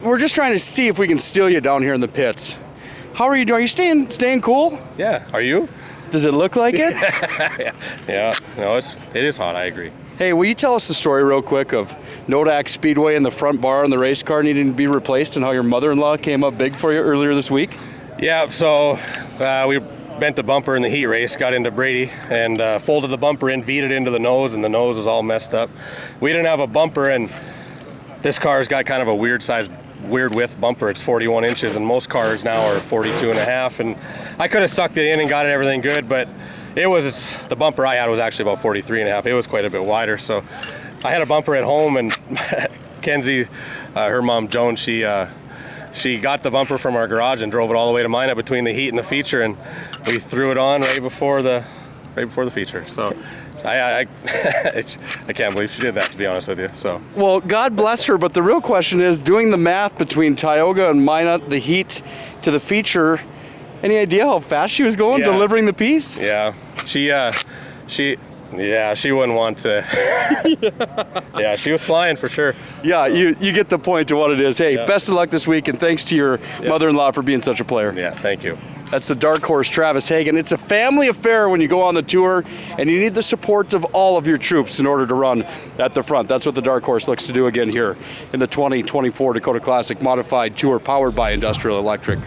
we're just trying to see if we can steal you down here in the pits. How are you doing? Are you staying cool? Yeah. Are you? Does it look like it? Yeah. No, it is hot. I agree. Hey, will you tell us the story real quick of Nodak Speedway and the front bar on the race car needing to be replaced and how your mother-in-law came up big for you earlier this week? Yeah, so we bent the bumper in the heat race, got into Brady, and folded the bumper in, V'd it into the nose, and the nose was all messed up. We didn't have a bumper, and this car's got kind of a weird width bumper. It's 41 inches, and most cars now are 42 and a half, and I could have sucked it in and got everything good, but the bumper I had was actually about 43 and a half. It was quite a bit wider, so I had a bumper at home, and Kenzie, her mom Joan, she got the bumper from our garage and drove it all the way to mine between the heat and the feature, and we threw it on right before the feature. So I can't believe she did that, to be honest with you. So well, God bless her, but the real question is doing the math between Tioga and Minot, the heat to the feature. Any idea how fast she was going delivering the piece? Yeah, she wouldn't want to. Yeah, she was flying for sure. Yeah, you get the point to what it is. Hey, best of luck this week, and thanks to your mother-in-law for being such a player. Yeah, thank you. That's the dark horse, Travis Hagen. It's a family affair when you go on the tour, and you need the support of all of your troops in order to run at the front. That's what the dark horse looks to do again here in the 2024 Dakota Classic Modified Tour, powered by Industrial Electric.